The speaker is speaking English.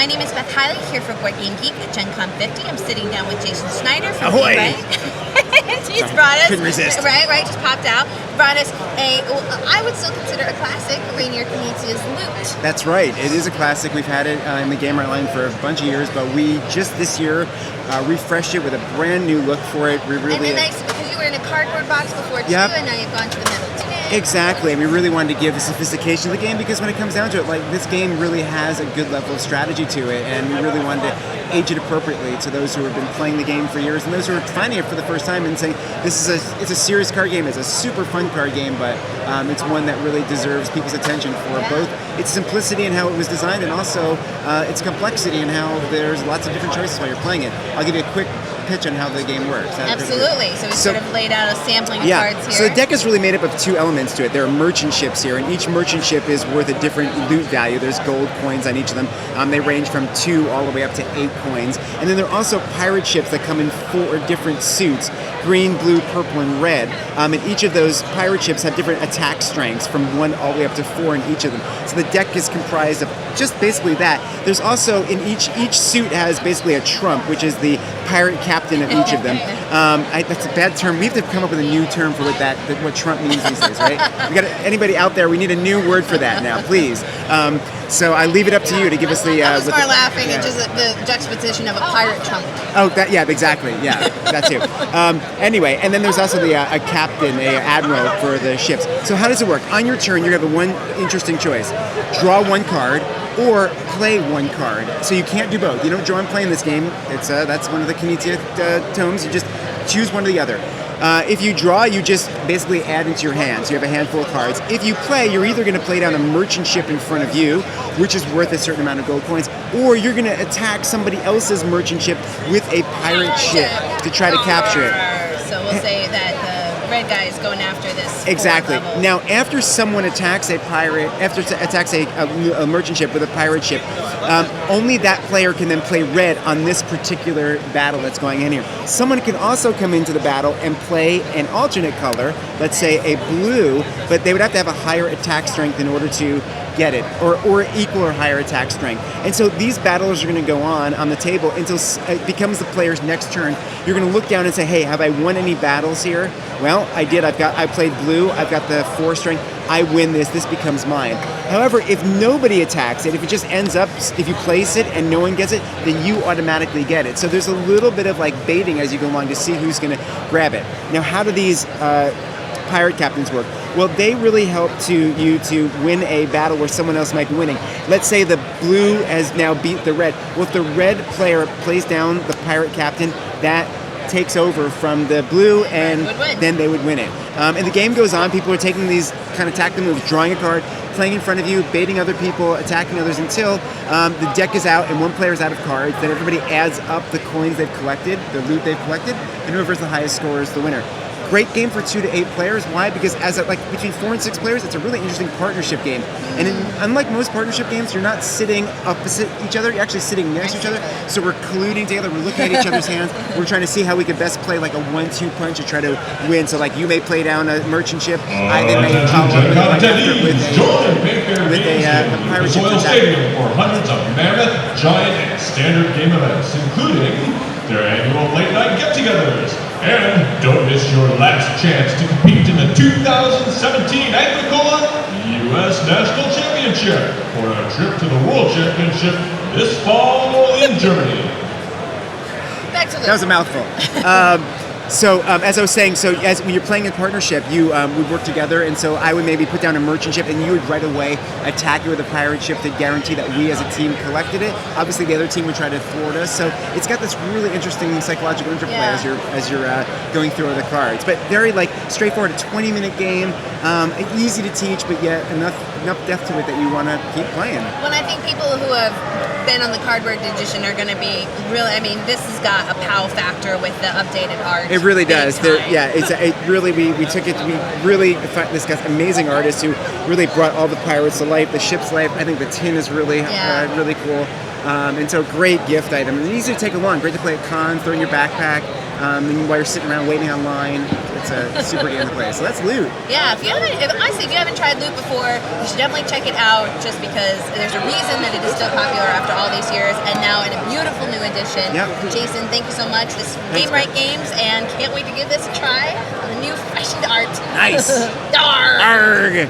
My name is Beth Hiley, here for Board Game Geek at Gen Con 50. I'm sitting down with Jason Schneider from Ahoy! He's brought us, couldn't resist. Right, just popped out. Brought us I would still consider a classic, Rainier Knizia's Loot. That's right. It is a classic. We've had it in the Game Art line for a bunch of years, but we just this year refreshed it with a brand new look for it. We really and the nice, because you were in a cardboard box before too, and now you've gone to the metal tin. Exactly, and we really wanted to give the sophistication of the game, because when it comes down to it, like, this game really has a good level of strategy to it, and we really wanted to age it appropriately to those who have been playing the game for years and those who are finding it for the first time and saying it's a serious card game, it's a super fun card game, but it's one that really deserves people's attention for both its simplicity and how it was designed, and also its complexity and how there's lots of different choices while you're playing it. I'll give you a quick pitch on how the game works. Absolutely. So we sort of laid out a sampling of cards here. So the deck is really made up of two elements to it. There are merchant ships here, and each merchant ship is worth a different loot value. There's gold coins on each of them. They range from 2 all the way up to 8 coins. And then there are also pirate ships that come in 4 different suits: green, blue, purple, and red. And each of those pirate ships have different attack strengths from 1 all the way up to 4 in each of them. So the deck is comprised of just basically that. There's also, in each suit has basically a trump, which is the pirate captain of each of them. That's a bad term. We have to come up with a new term for what Trump means these days, right? Anybody out there, we need a new word for that now, please. So I leave it up to you to give us the... I was more laughing at just the juxtaposition of a pirate trump. Oh, exactly. Yeah, that too. Anyway, and then there's also a captain, an admiral for the ships. So how does it work? On your turn, you're going to have one interesting choice. Draw 1 card, or play 1 card. So you can't do both. You don't draw and play in this game. That's one of the Knizia tomes. You just choose one or the other. If you draw, you just basically add into your hand. So you have a handful of cards. If you play, you're either going to play down a merchant ship in front of you, which is worth a certain amount of gold coins, or you're going to attack somebody else's merchant ship with a pirate ship to try to capture it. So we'll say that the red guy is going after this. Exactly. Now, after someone attacks a merchant ship with a pirate ship, only that player can then play red on this particular battle that's going in here. Someone can also come into the battle and play an alternate color, let's say a blue, but they would have to have a higher attack strength in order to get it, or equal or higher attack strength. And so these battles are going to go on the table until it becomes the player's next turn. You're going to look down and say, hey, have I won any battles here? Well, I did. I played blue. I've got the 4 strength. I win this. This becomes mine. However, if nobody attacks it, if it just ends up, if you place it and no one gets it, then you automatically get it. So there's a little bit of like baiting as you go along to see who's going to grab it. Now, how do these pirate captains work? Well, they really help you to win a battle where someone else might be winning. Let's say the blue has now beat the red. Well, if the red player plays down the pirate captain, that takes over from the blue, and then they would win it. And the game goes on. People are taking these kind of tactical moves, drawing a card, playing in front of you, baiting other people, attacking others until the deck is out and one player is out of cards. Then everybody adds up the coins they've collected, the loot they've collected, and whoever's the highest score is the winner. Great game for 2 to 8 players. Why? Because between 4 and 6 players, it's a really interesting partnership game. And unlike most partnership games, you're not sitting opposite each other. You're actually sitting next to each other. So we're colluding together. We're looking at each other's hands. We're trying to see how we can best play like a 1-2 punch to try to win. So like you may play down a merchant ship. I then may follow up with a pirate ship. Stadium for hundreds of mammoth, giant, and standard game events, including their annual late night get-togethers. And don't miss your last chance to compete in the 2017 Agricola U.S. National Championship for a trip to the World Championship this fall in Germany. Back to that was a mouthful. So as I was saying, when you're playing in partnership, we work together, and so I would maybe put down a merchant ship, and you would right away attack it with a pirate ship to guarantee that we as a team collected it. Obviously, the other team would try to thwart us. So it's got this really interesting psychological interplay as you're going through the cards. But very straightforward, a 20-minute game, easy to teach, but yet enough depth to it that you want to keep playing. Well, I think people who have been on the cardboard edition are going to be really. I mean, this has got a pow factor with the updated art. It really does. We took it to be really. This guy's amazing artists who really brought all the pirates to life, the ship's life. I think the tin is really really cool. And so great gift item. And easy to take along. Great to play at cons, throw in your backpack, while you're sitting around waiting online. It's a super game to play. So that's Loot. Yeah, honestly, if you haven't tried Loot before, you should definitely check it out. Just because there's a reason that it is still popular after all these years, and now in a beautiful new edition. Yep. Jason, thank you so much. This is Thanks, Game Right Games, and can't wait to give this a try on the new fashioned art. Nice. Darn. Arg.